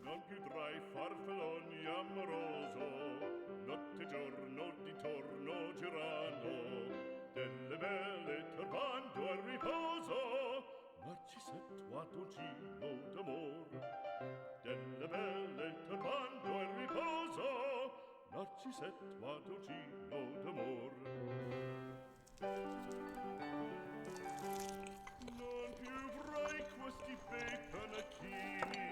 Non più tra i farfalloni amoroso, notte e giorno di torno girano, delle belle turbando al riposo, Narcisetto Adolgino d'amor. Delle belle turbando al riposo, Narcisetto Adolgino d'amor. Non più fra questi bei panacchini,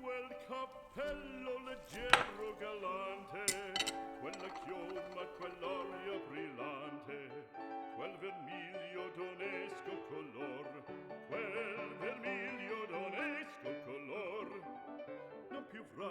quel cappello leggero galanti